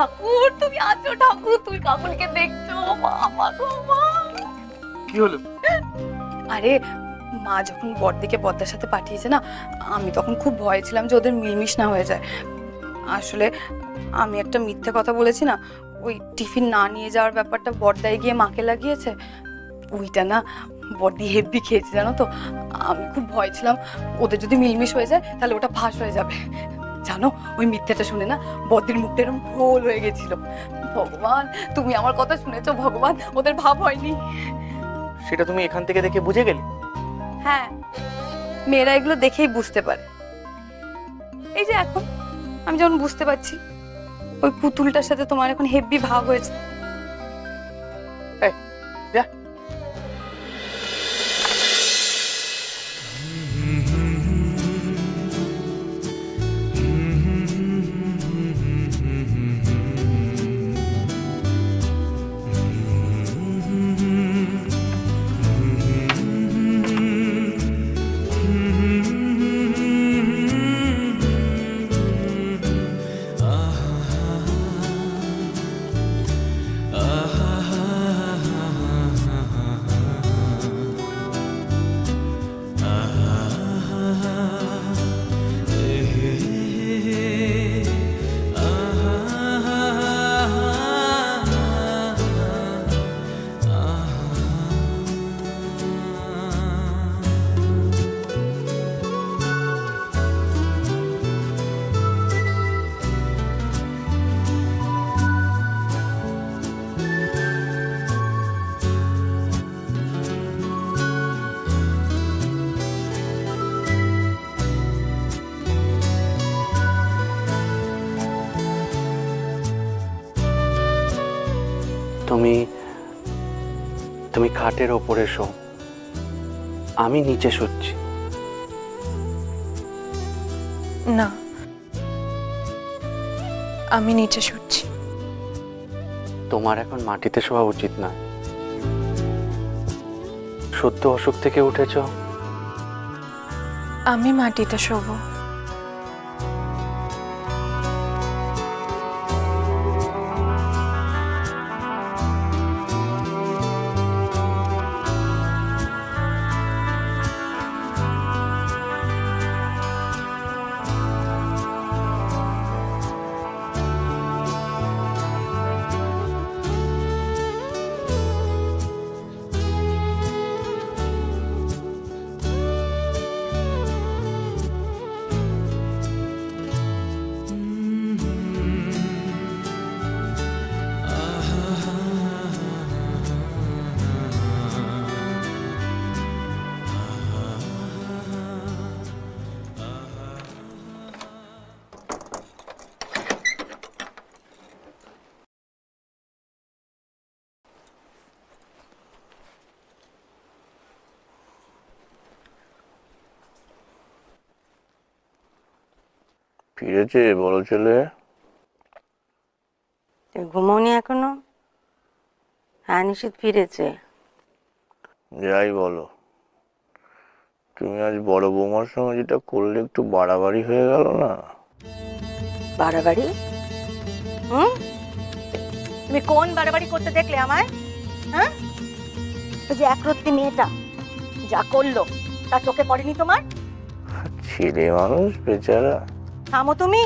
ঠাকুর তুমি আছো, ঠাকুর তুমি কাকুলকে দেখছো। বাবা গো মা, কি হলো? আরে মা যখন বড়দিকে পদ্মার সাথে পাঠিয়েছে না, আমি তখন খুব ভয় ছিলাম যে ওদের মিলমিশ না হয়ে যায়। আসলে আমি একটা মিথ্যে কথা বলেছি না, ওই টিফিন না নিয়ে যাওয়ার ব্যাপারটা বড়দায় গিয়ে মাকে লাগিয়েছে। ওইটা না বড়দি হেভি খেয়েছে জানো তো। আমি খুব ভয় ছিলাম ওদের যদি মিলমিশ হয়ে যায় তাহলে ওটা ফাঁস হয়ে যাবে। জানো ওই মিথ্যেটা শুনে না বড়দির মুখটা এরকম গোল হয়ে গেছিল। ভগবান তুমি আমার কথা শুনেছো, ভগবান ওদের ভাব হয়নি। সেটা তুমি এখান থেকে দেখে বুঝে গেলে? হ্যাঁ, মেয়েরা এগুলো দেখেই বুঝতে পারে। এই যে এখন আমি যখন বুঝতে পারছি ওই পুতুলটার সাথে তোমার এখন হেভি ভাব হয়েছে। তুমি তুমি খাটের ওপরে শো, আমি নিচে শুচ্ছি। না, আমি নিচে শুচ্ছি। তোমার এখন মাটিতে শোয়া উচিত না। সদ্য অসুখ থেকে উঠেছ। আমি মাটিতে শোবো। ফিরেছে বড় ছেলে? ঘুমোনি এখনো? হ্যাঁ নিশ্চিত ফিরেছে। যাই বলো, তুমি আজ বড় বৌমার সঙ্গে যেটা করলে একটু বাড়াবাড়ি হয়ে গেল না? বাড়াবাড়ি? তুমি কোন বাড়াবাড়ি করতে দেখলে আমায়? হ্যাঁ, ওই যে একরত্তি মেয়েটা যা করলো তা চোখে পড়েনি তোমার? ছেলে মানুষ বেচারা। থামো তুমি।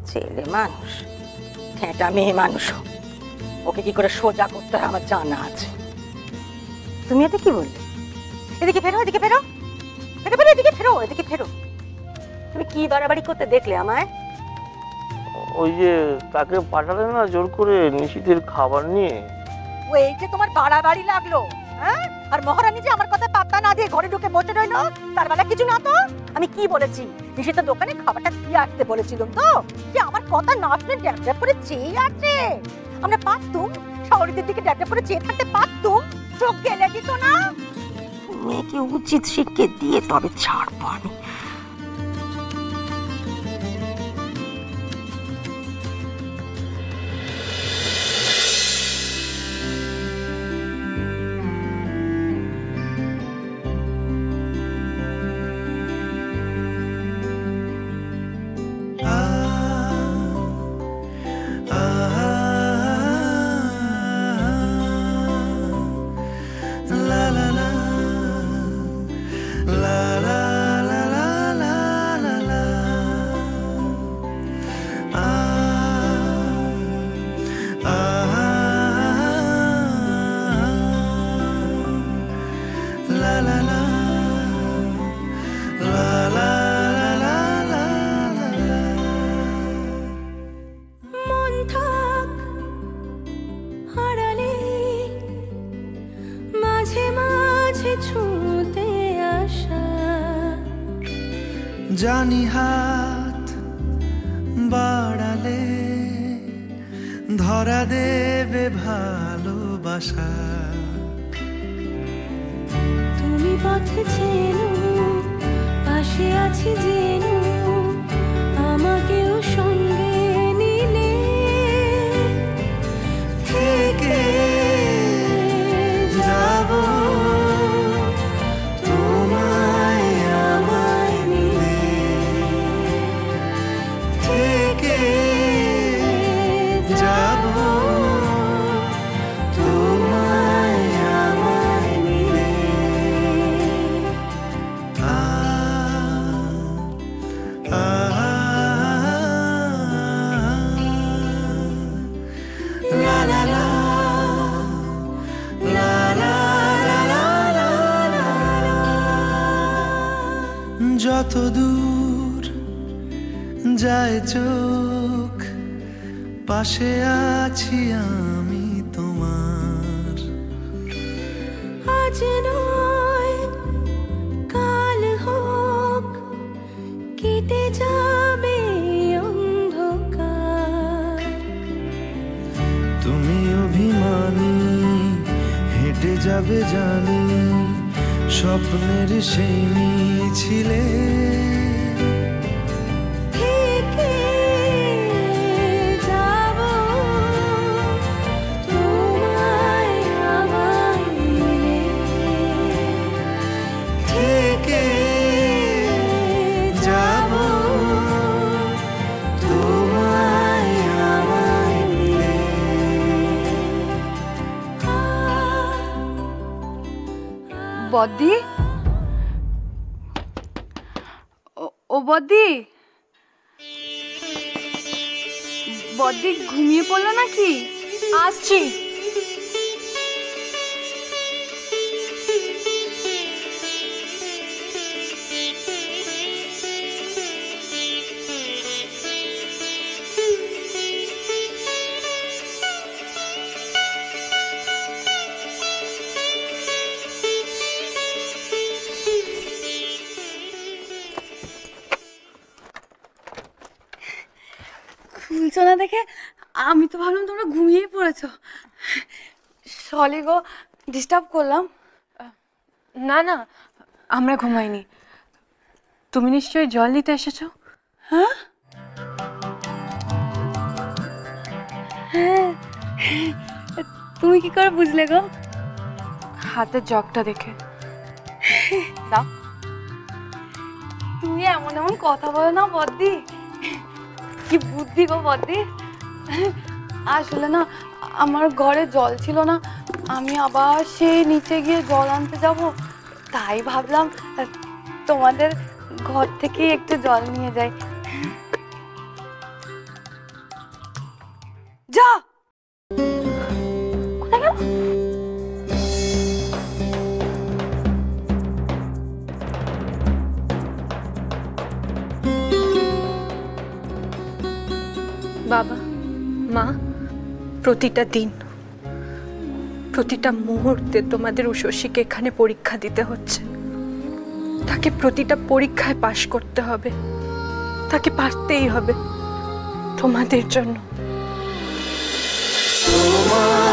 ছেলে মানুষ, ঠেঁটা মেয়ে মানুষ, ওকে কি করে সোজা করতে হয় আমার জানা আছে। তুমি এটা কি বললে? এদিকে ফেরো, এদিকে ফেরো, ফেরো ফেরো, এদিকে ফেরো, এদিকে ফেরো। তুমি কি বাড়াবাড়ি করতে দেখলে আমায়? ওই যে তাকে পাঠালে না জোর করে নিশিতের খাবার নিয়ে। ও এই যে তোমার বাড়াবাড়ি লাগলো? হ্যাঁ, আর মহারানী যে আমার কথা পাত্তা না দিয়ে ঘরে ঢুকে বসে রইলো, তার বেলা কিছু না তো? আমি কি বলেছি? নিশিতের দোকানে খাবারটা দিয়ে আসতে বলেছিলাম তো, যে আমার কথা না শুনে ড্যাপ ড্যাপ করে চেয়ে আছে। আমরা পারতুম, শহরের দিকে ড্যাপ ড্যাপ করে চেয়ে থাকতে পারতুম, চোখ গেলে দিত না। মেয়েকে উচিত শিক্ষা দিয়ে তবে ছাড়বো আমি। জানি হাত বাড়ালে ধরা দেবে ভালোবাসা। তুমি পথে চেনো, পাশে আছি জেনো, আমাকেও সঙ্গে নিলে থেকে যাব তোমায় আমায় মিলে, থেকে যাব তোমায় আমায় মিলে। La la la la la la la la la। যত দূর যায় চোখ পাশে আছি আমি তোমার। আজ নয় কাল হোক কেটে যাবে অন্ধকার। তুমি অভিমানী হেঁটে যাবে জানি স্বপ্নের সেই মিছিলে। থেকে যাব তোমায় আমায় মিলে, থেকে যাব তোমায় আমায় মিলে। বদ্দি, ও বদ্দি, বদ্দি ঘুমিয়ে পড়লো নাকি? আসছি। খুলছো না দেখে আমি তো ভাবলাম তোমরা ঘুমিয়েই পড়েছো। সরি গো, ডিস্টার্ব করলাম। না না, আমরা ঘুমাইনি। তুমি নিশ্চয়ই জল নিতে এসেছো? হ্যাঁ হ্যাঁ, তুমি কি করে বুঝলে গো? হাতের জগটা দেখে। দাও। তুমি এমন এমন কথা বলো না বদ্দি, কি বুদ্ধি গো বদ্দি। আসলে না আমার ঘরে জল ছিল না, আমি আবার সেই নিচে গিয়ে জল আনতে যাব, তাই ভাবলাম তোমাদের ঘর থেকে একটু জল নিয়ে যাই। যা কোথায় গেল? বাবা মা, প্রতিটা দিন প্রতিটা মুহূর্তে তোমাদের উষসীকে এখানে পরীক্ষা দিতে হচ্ছে। তাকে প্রতিটা পরীক্ষায় পাশ করতে হবে, তাকে পারতেই হবে তোমাদের জন্য। তোমার